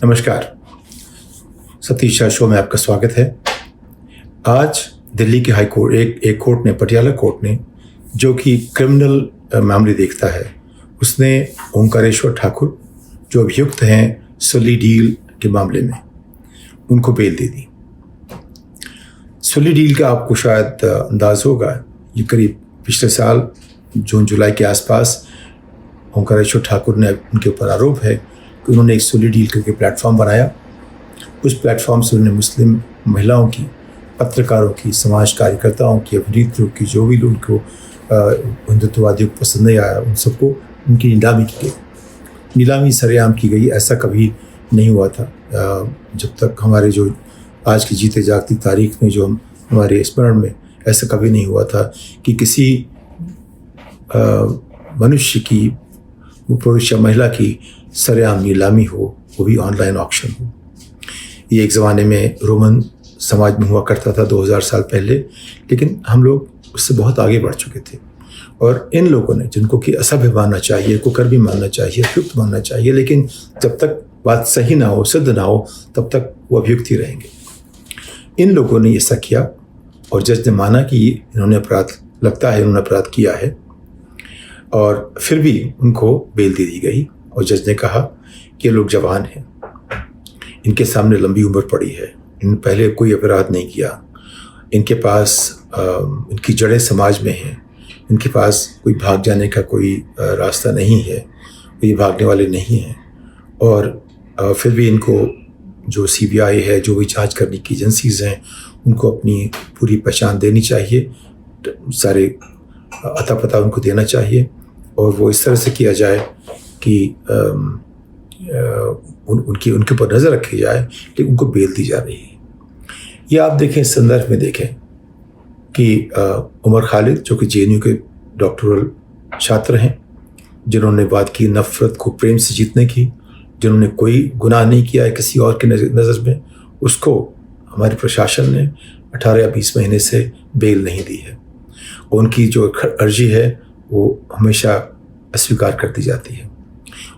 नमस्कार। सतीश शाह शो में आपका स्वागत है। आज दिल्ली के हाई कोर्ट एक कोर्ट ने, पटियाला कोर्ट ने, जो कि क्रिमिनल मामले देखता है, उसने ओंकारेश्वर ठाकुर, जो अभियुक्त हैं सुली डील के मामले में, उनको बेल दे दी। सुली डील का आपको शायद अंदाज होगा, ये करीब पिछले साल जून जुलाई के आसपास ओंकारेश्वर ठाकुर ने, उनके ऊपर आरोप है कि उन्होंने एक सुली डील करके प्लेटफॉर्म बनाया। उस प्लेटफॉर्म से उन्होंने मुस्लिम महिलाओं की, पत्रकारों की, समाज कार्यकर्ताओं की, अभिनेत्रियों की, जो भी उनको हिंदुत्ववादियों को पसंद नहीं आया, उन सबको उनकी नीलामी की गई। नीलामी सरेआम की गई। ऐसा कभी नहीं हुआ था जब तक हमारे जो आज की जीते जागती तारीख में, जो हमारे स्मरण में, ऐसा कभी नहीं हुआ था कि किसी मनुष्य की, पुरुष या महिला की सरेआम नीलामी हो, वो भी ऑनलाइन ऑक्शन हो। ये एक ज़माने में रोमन समाज में हुआ करता था 2000 साल पहले, लेकिन हम लोग उससे बहुत आगे बढ़ चुके थे। और इन लोगों ने, जिनको कि असभ्य मानना चाहिए, कुकर भी मानना चाहिए, अभियुक्त मानना चाहिए, लेकिन जब तक बात सही ना हो, सिद्ध ना हो, तब तक वो अभियुक्त ही रहेंगे। इन लोगों ने ऐसा किया और जज ने माना कि इन्होंने अपराध, लगता है इन्होंने अपराध किया है, और फिर भी उनको बेल दे दी गई। और जज ने कहा कि ये लोग जवान हैं, इनके सामने लंबी उम्र पड़ी है, इन्होंने पहले कोई अपराध नहीं किया, इनके पास इनकी जड़ें समाज में हैं, इनके पास कोई भाग जाने का कोई रास्ता नहीं है, ये भागने वाले नहीं हैं। और फिर भी इनको, जो CBI है, जो भी जांच करने की एजेंसीज हैं, उनको अपनी पूरी पहचान देनी चाहिए, सारे अता पता उनको देना चाहिए, और वो इस तरह से किया जाए कि उनके ऊपर नज़र रखी जाए कि उनको बेल दी जा रही है। ये आप देखें, इस संदर्भ में देखें कि उमर खालिद, जो कि JNU के डॉक्टरल छात्र हैं, जिन्होंने बात की नफ़रत को प्रेम से जीतने की, जिन्होंने कोई गुनाह नहीं किया है किसी और के नज़र में, उसको हमारे प्रशासन ने 18 या 20 महीने से बेल नहीं दी है। उनकी जो अर्जी है वो हमेशा अस्वीकार कर दी जाती है।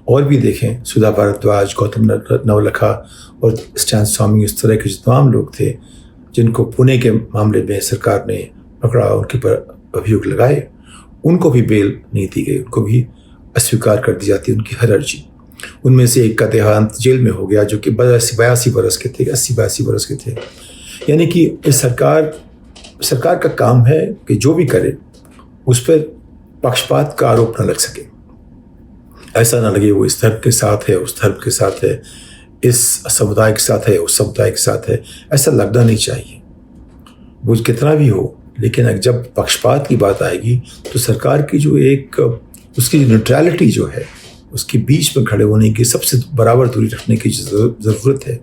और भी देखें, सुधा भारद्वाज, गौतम नवलखा और स्टैन स्वामी, इस तरह के जो तमाम लोग थे जिनको पुणे के मामले में सरकार ने पकड़ा, उनके पर अभियोग लगाए, उनको भी बेल नहीं दी गई, उनको भी अस्वीकार कर दी जाती है उनकी हर अर्जी। उनमें से एक का देहांत जेल में हो गया, जो कि 82 बरस के थे, 80-82 बरस के थे। यानी कि इस सरकार का काम है कि जो भी करे उस पर पक्षपात का आरोप न लग सके। ऐसा ना लगे वो इस धर्म के साथ है, उस धर्म के साथ है, इस समुदाय के साथ है, उस समुदाय के साथ है, ऐसा लगना नहीं चाहिए। वो कितना भी हो, लेकिन जब पक्षपात की बात आएगी तो सरकार की जो एक, उसकी न्यूट्रलिटी जो है, उसके बीच में खड़े होने की, सबसे बराबर दूरी रखने की ज़रूरत है,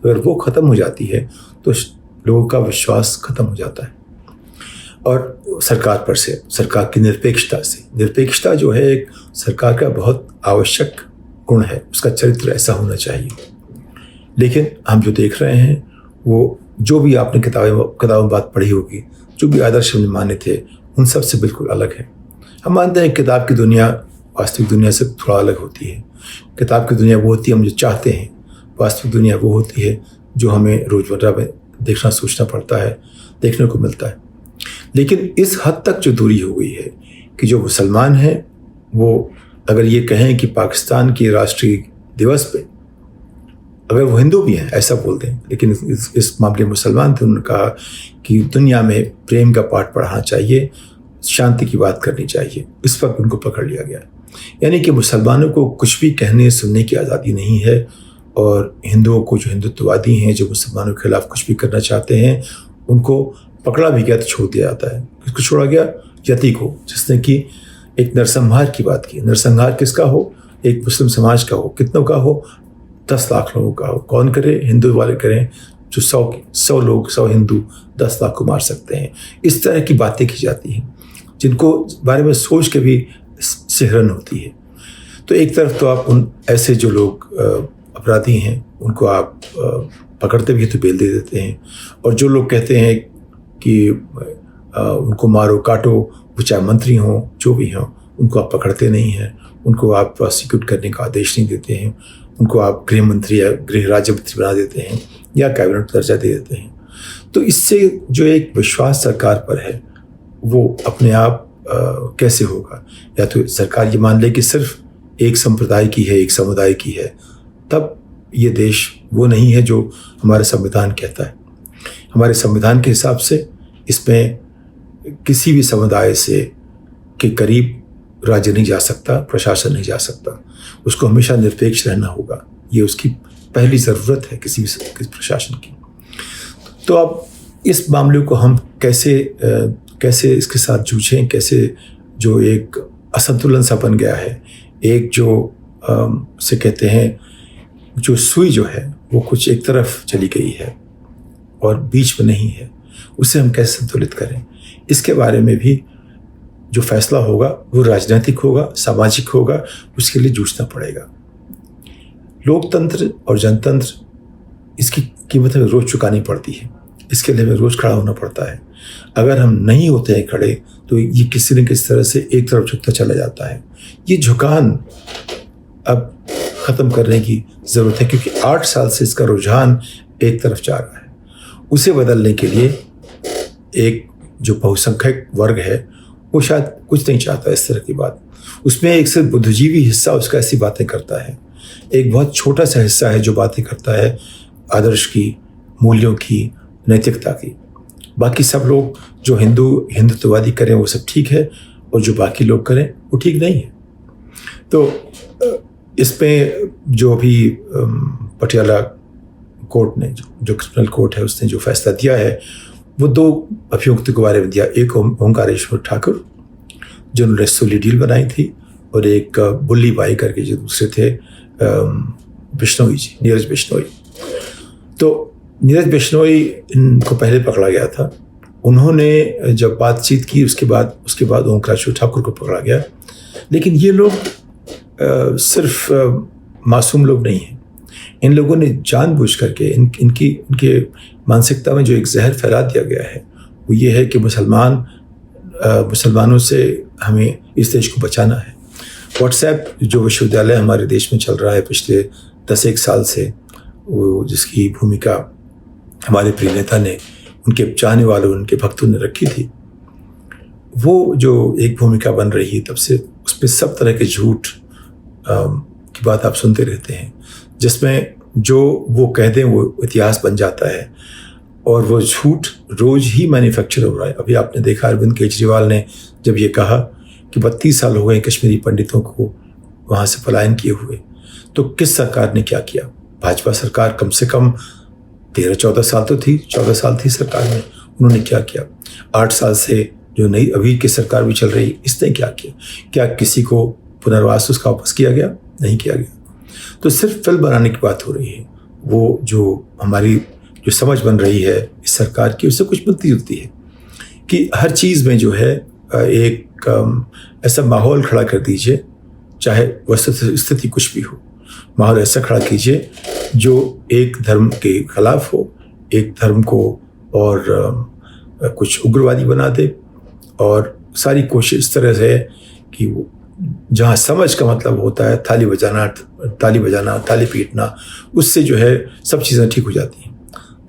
अगर वो ख़त्म हो जाती है तो लोगों का विश्वास ख़त्म हो जाता है। और सरकार पर से, सरकार की निरपेक्षता जो है, एक सरकार का बहुत आवश्यक गुण है, उसका चरित्र ऐसा होना चाहिए। लेकिन हम जो देख रहे हैं, वो जो भी आपने किताबों बात पढ़ी होगी, जो भी आदर्श हमने माने थे, उन सब से बिल्कुल अलग है। हम मानते हैं किताब की दुनिया वास्तविक दुनिया से थोड़ा अलग होती है। किताब की दुनिया वो होती है हम जो चाहते हैं, वास्तविक दुनिया वो होती है जो हमें रोज़मर्रा में देखना सोचना पड़ता है, देखने को मिलता है। लेकिन इस हद तक जो दूरी हो गई है कि जो मुसलमान हैं, वो अगर ये कहें कि पाकिस्तान के राष्ट्रीय दिवस पे, अगर वो हिंदू भी हैं ऐसा बोल दें, लेकिन इस मामले में मुसलमान थे, उन्होंने कहा कि दुनिया में प्रेम का पाठ पढ़ाना चाहिए, शांति की बात करनी चाहिए, इस वक्त उनको पकड़ लिया गया। यानी कि मुसलमानों को कुछ भी कहने सुनने की आज़ादी नहीं है, और हिंदुओं को, जो हिंदुत्ववादी हैं, जो मुसलमानों के खिलाफ कुछ भी करना चाहते हैं, उनको पकड़ा भी गया तो छोड़ दिया जाता है। किसको छोड़ा गया? यति को, जिसने कि एक नरसंहार की बात की। नरसंहार किसका हो? एक मुस्लिम समाज का हो। कितनों का हो? 10 लाख लोगों का हो। कौन करे? हिंदू वाले करें, जो 100 लोग, 100 हिंदू 10 लाख को मार सकते हैं। इस तरह की बातें की जाती हैं जिनको बारे में सोच के भी सिहरन होती है। तो एक तरफ तो आप उन ऐसे जो लोग अपराधी हैं उनको आप पकड़ते भी तो बेल दे देते हैं, और जो लोग कहते हैं कि उनको मारो काटो, वो चाहे मंत्री हों, जो भी हों, उनको आप पकड़ते नहीं हैं, उनको आप प्रोसिक्यूट करने का आदेश नहीं देते हैं, उनको आप गृह मंत्री या गृह राज्य मंत्री बना देते हैं या कैबिनेट दर्जा दे देते हैं। तो इससे जो एक विश्वास सरकार पर है वो अपने आप कैसे होगा? या तो सरकार ये मान ले कि सिर्फ एक संप्रदाय की है, एक समुदाय की है, तब ये देश वो नहीं है जो हमारा संविधान कहता है। हमारे संविधान के हिसाब से इसमें किसी भी समुदाय से के करीब राज्य नहीं जा सकता, प्रशासन नहीं जा सकता। उसको हमेशा निरपेक्ष रहना होगा। ये उसकी पहली ज़रूरत है किसी भी प्रशासन की। तो अब इस मामले को हम कैसे इसके साथ जूझें, कैसे जो एक असंतुलन सा बन गया है, एक जो से कहते हैं जो सुई जो है वो कुछ एक तरफ चली गई है और बीच में नहीं है, उसे हम कैसे संतुलित करें, इसके बारे में भी जो फैसला होगा वो राजनीतिक होगा, सामाजिक होगा, उसके लिए जूझना पड़ेगा। लोकतंत्र और जनतंत्र, इसकी कीमत हमें रोज़ चुकानी पड़ती है। इसके लिए हमें रोज़ खड़ा होना पड़ता है। अगर हम नहीं होते हैं खड़े तो ये किसी न किसी तरह से एक तरफ झुकता चला जाता है। ये झुकान अब ख़त्म करने की ज़रूरत है, क्योंकि 8 साल से इसका रुझान एक तरफ जा रहा है। उसे बदलने के लिए एक जो बहुसंख्यक वर्ग है वो शायद कुछ नहीं चाहता इस तरह की बात। उसमें एक सिर्फ बुद्धिजीवी हिस्सा उसका ऐसी बातें करता है, एक बहुत छोटा सा हिस्सा है जो बातें करता है आदर्श की, मूल्यों की, नैतिकता की। बाकी सब लोग जो हिंदुत्ववादी करें वो सब ठीक है, और जो बाकी लोग करें वो ठीक नहीं है। तो इसमें जो अभी पटियाला कोर्ट ने, जो क्रिमिनल कोर्ट है, उसने जो फैसला दिया है वो 2 अभियुक्तों के बारे में दिया। एक ओंकारेश्वर ठाकुर जिन्होंने सोली डील बनाई थी, और एक बुल्ली बाई करके जो दूसरे थे बिश्नोई जी, नीरज बिश्नोई। तो नीरज बिश्नोई इनको पहले पकड़ा गया था। उन्होंने जब बातचीत की उसके बाद ओंकारेश्वर ठाकुर को पकड़ा गया। लेकिन ये लोग सिर्फ मासूम लोग नहीं हैं। इन लोगों ने जानबूझ करके इनके मानसिकता में जो एक जहर फैला दिया गया है वो ये है कि मुसलमानों से हमें इस देश को बचाना है। व्हाट्सएप जो विश्वविद्यालय हमारे देश में चल रहा है पिछले 10-1 साल से, वो जिसकी भूमिका हमारे प्रिय नेता ने, उनके चाहने वालों, उनके भक्तों ने रखी थी, वो जो एक भूमिका बन रही है तब से, उसमें सब तरह के झूठ की बात आप सुनते रहते हैं, जिसमें जो वो कह दें वो इतिहास बन जाता है, और वो झूठ रोज ही मैन्युफैक्चर हो रहा है। अभी आपने देखा अरविंद केजरीवाल ने जब ये कहा कि 32 साल हो गए कश्मीरी पंडितों को वहाँ से पलायन किए हुए, तो किस सरकार ने क्या किया? भाजपा सरकार कम से कम 13-14 साल तो थी, 14 साल थी सरकार में, उन्होंने क्या किया? 8 साल से जो नई अभी की सरकार भी चल रही, इसने क्या किया? क्या किसी को पुनर्वास उसका वापस किया गया? नहीं किया गया। तो सिर्फ फिल्म बनाने की बात हो रही है। वो जो हमारी जो समझ बन रही है इस सरकार की, उससे कुछ मिलती जुलती है कि हर चीज़ में जो है एक ऐसा माहौल खड़ा कर दीजिए, चाहे वस्तु स्थिति कुछ भी हो, माहौल ऐसा खड़ा कीजिए जो एक धर्म के खिलाफ हो, एक धर्म को और कुछ उग्रवादी बना दे, और सारी कोशिश इस तरह से है कि वो जहाँ समझ का मतलब होता है ताली बजाना, ताली पीटना, उससे जो है सब चीज़ें ठीक हो जाती हैं।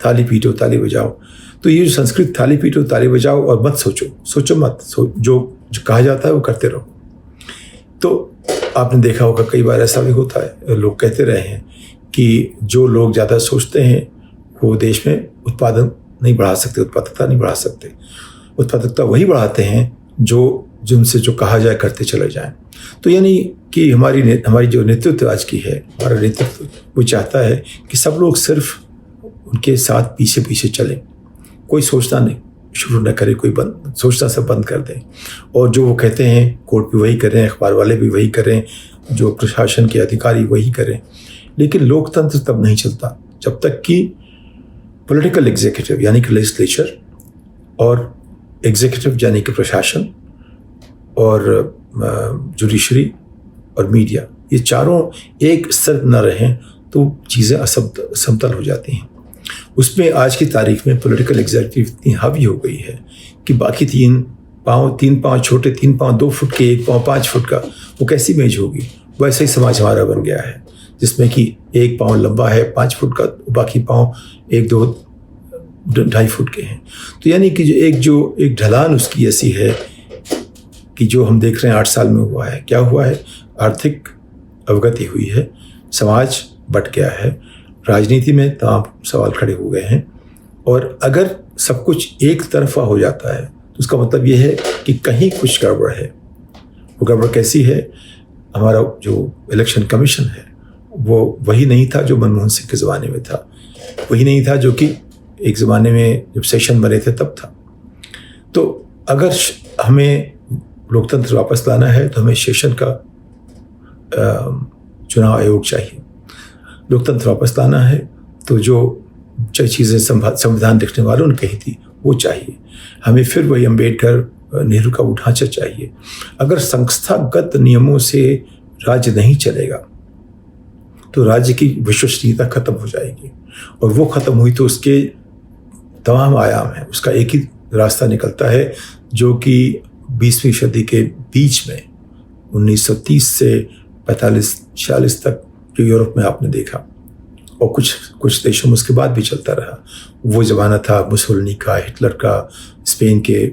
ताली पीटो, ताली बजाओ। तो ये जो संस्कृत ताली पीटो, ताली बजाओ और मत सोचो मत, जो कहा जाता है वो करते रहो। तो आपने देखा होगा कई बार ऐसा भी होता है, लोग कहते रहे हैं कि जो लोग ज़्यादा सोचते हैं वो देश में उत्पादन नहीं बढ़ा सकते, उत्पादकता नहीं बढ़ा सकते। उत्पादकता वही बढ़ाते हैं जिनसे जो कहा जाए करते चले जाएं। तो यानी कि हमारी जो नेतृत्व आज की है, हमारा नेतृत्व वो चाहता है कि सब लोग सिर्फ उनके साथ पीछे पीछे चलें, कोई सोचना नहीं शुरू न करे, सोचना सब बंद कर दें, और जो वो कहते हैं कोर्ट भी वही करें, अखबार वाले भी वही करें, जो प्रशासन के अधिकारी वही करें। लेकिन लोकतंत्र तब नहीं चलता जब तक कि पॉलिटिकल एग्जीक्यूटिव यानी कि लेजिस्लेचर, और एग्जीक्यूटिव यानी कि प्रशासन, और जुडिशरी और मीडिया, ये चारों एक स्तर न रहें तो चीज़ें असमतल हो जाती हैं। उसमें आज की तारीख में पॉलिटिकल एग्जीक्यूटिव इतनी हावी हो गई है कि बाकी 3 पाँव छोटे, 3 पाँव 2 फुट के, 1 पाँव 5 फुट का, वो कैसी मेज होगी? वैसे ही समाज हमारा बन गया है, जिसमें कि एक पाँव लंबा है 5 फुट का, बाकी पाँव 1-2-2.5 फुट के हैं। तो यानी कि जो एक ढलान उसकी ऐसी है कि जो हम देख रहे हैं 8 साल में हुआ है। क्या हुआ है? आर्थिक अवगति हुई है, समाज बट गया है, राजनीति में तमाम सवाल खड़े हो गए हैं। और अगर सब कुछ एक तरफा हो जाता है तो उसका मतलब ये है कि कहीं कुछ गड़बड़ है। वो गड़बड़ कैसी है? हमारा जो इलेक्शन कमीशन है वो वही नहीं था जो मनमोहन सिंह के ज़माने में था, वही नहीं था जो कि एक ज़माने में जब सेशन बने थे तब था। तो अगर हमें लोकतंत्र वापस लाना है तो हमें सेशन का चुनाव आयोग चाहिए। लोकतंत्र वापस लाना है तो जो चीज़ें संविधान लिखने वालों ने कही थी वो चाहिए। हमें फिर वही अम्बेडकर नेहरू का वो ढांचा चाहिए। अगर संस्थागत नियमों से राज्य नहीं चलेगा तो राज्य की विश्वसनीयता खत्म हो जाएगी, और वो खत्म हुई तो उसके तमाम आयाम हैं। उसका एक ही रास्ता निकलता है जो कि 20वीं सदी के बीच में 1930 से 45-46 तक जो यूरोप में आपने देखा, और कुछ देशों में उसके बाद भी चलता रहा। वो ज़माना था मुसोलिनी का, हिटलर का, स्पेन के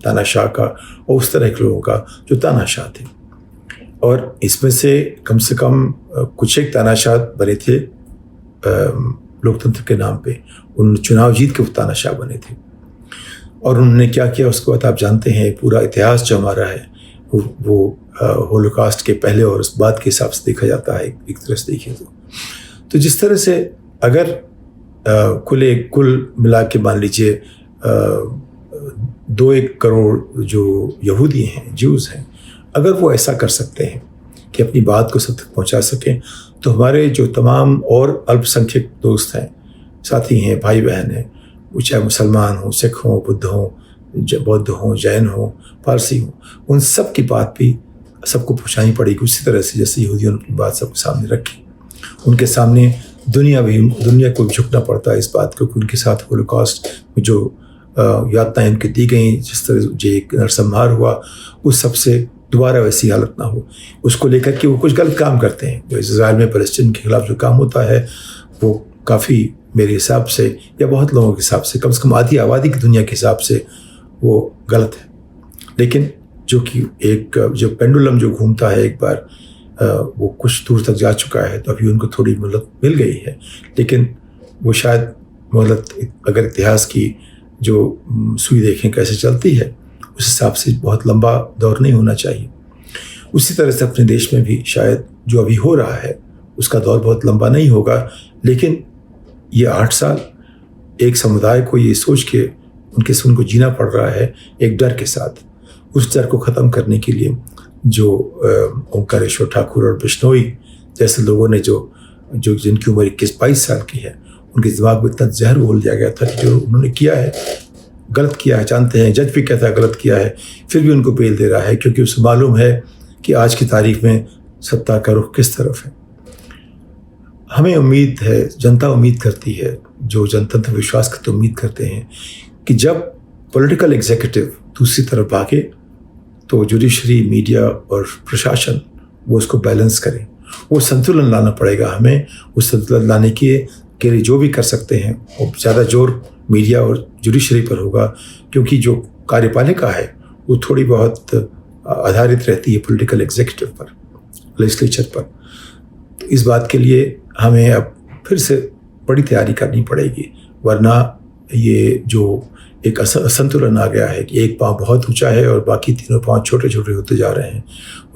तानाशाह का, और उस तरह के लोगों का जो तानाशाह थे। और इसमें से कम कुछ एक तानाशाह बने थे लोकतंत्र के नाम पे। उन चुनाव जीत के वो तानाशाह बने थे, और उन्होंने क्या किया उसके बाद आप जानते हैं। पूरा इतिहास जो हमारा है वो होलोकॉस्ट के पहले और उस बाद के हिसाब से देखा जाता है। एक तरह से देखिए तो जिस तरह से अगर कुल मिला के मान लीजिए 2-1 करोड़ जो यहूदी हैं, ज्यूज़ हैं, अगर वो ऐसा कर सकते हैं कि अपनी बात को सब तक पहुंचा सकें, तो हमारे जो तमाम और अल्पसंख्यक दोस्त हैं, साथी हैं, भाई बहन हैं, वो चाहे मुसलमान हों, सिख हों, बुद्ध हों, बौद्ध हों, जैन हों, पारसी हों, उन सब की बात भी सबको पहुँचानी पड़ेगी उसी तरह से जैसे यहूदियों ने अपनी बात सबके सामने रखी। उनके सामने दुनिया को झुकना पड़ता है इस बात को कि उनके साथ होलोकॉस्ट में जो यातनाएं उनकी दी गई, जिस तरह जो एक नरसंहार हुआ, उस सब से दोबारा वैसी हालत ना हो, उसको लेकर के वो कुछ गलत काम करते हैं। जो इज़राइल में फ़लस्तीन के खिलाफ जो काम होता है वो काफ़ी मेरे हिसाब से, या बहुत लोगों के हिसाब से कम आधी आबादी की दुनिया के हिसाब से वो गलत है। लेकिन जो कि एक जो पेंडुलम जो घूमता है, एक बार वो कुछ दूर तक जा चुका है, तो अभी उनको थोड़ी मोहलत मिल गई है। लेकिन वो शायद मोहलत अगर इतिहास की जो सुई देखें कैसे चलती है, उस हिसाब से बहुत लंबा दौर नहीं होना चाहिए। उसी तरह से अपने देश में भी शायद जो अभी हो रहा है उसका दौर बहुत लंबा नहीं होगा। लेकिन ये 8 साल एक समुदाय को ये सोच के उनको जीना पड़ रहा है एक डर के साथ। उस डर को ख़त्म करने के लिए जो ओंकारेश्वर ठाकुर और बिश्नोई जैसे लोगों ने जो जिनकी उम्र 21-22 साल की है, उनके दिमाग में इतना जहर घोल दिया गया था कि जो उन्होंने किया है गलत किया है, जानते हैं, जज भी कहता है गलत किया है, फिर भी उनको बेल दे रहा है क्योंकि उसे मालूम है कि आज की तारीख में सत्ता का रुख किस तरफ है। हमें उम्मीद है, जनता उम्मीद करती है, जो जनतंत्र विश्वास करते उम्मीद करते हैं कि जब पॉलिटिकल एग्जीक्यूटिव दूसरी तरफ भागे तो जुडिशरी, मीडिया और प्रशासन वो उसको बैलेंस करें। वो संतुलन लाना पड़ेगा हमें। उस संतुलन लाने के लिए जो भी कर सकते हैं वो ज़्यादा जोर मीडिया और जुडिशरी पर होगा, क्योंकि जो कार्यपालिका है वो थोड़ी बहुत आधारित रहती है पॉलिटिकल एग्जीक्यूटिव पर, लेजिस्लेचर पर। तो इस बात के लिए हमें अब फिर से बड़ी तैयारी करनी पड़ेगी, वरना ये जो एक असंतुलन आ गया है कि एक पाँव बहुत ऊंचा है और बाकी तीनों पाँव छोटे छोटे होते जा रहे हैं,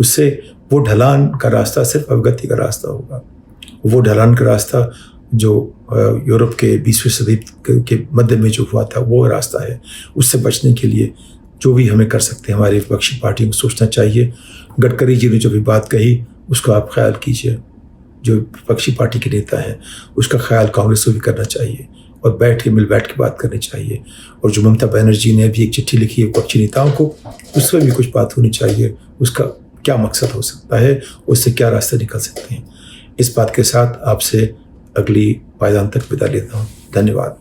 उससे वो ढलान का रास्ता सिर्फ अवगति का रास्ता होगा। वो ढलान का रास्ता जो यूरोप के 20वीं सदी के मध्य में जो हुआ था वो रास्ता है। उससे बचने के लिए जो भी हमें कर सकते हैं, हमारी विपक्षी पार्टियों को सोचना चाहिए। गडकरी जी ने जो भी बात कही उसका आप ख्याल कीजिए, जो विपक्षी पार्टी के नेता हैं उसका ख्याल कांग्रेस को भी करना चाहिए और मिल बैठ के बात करनी चाहिए। और जो ममता बनर्जी ने भी एक चिट्ठी लिखी है विपक्षी नेताओं को, उसमें भी कुछ बात होनी चाहिए। उसका क्या मकसद हो सकता है, उससे क्या रास्ते निकल सकते हैं। इस बात के साथ आपसे अगली पायदान तक विदा लेता हूँ। धन्यवाद।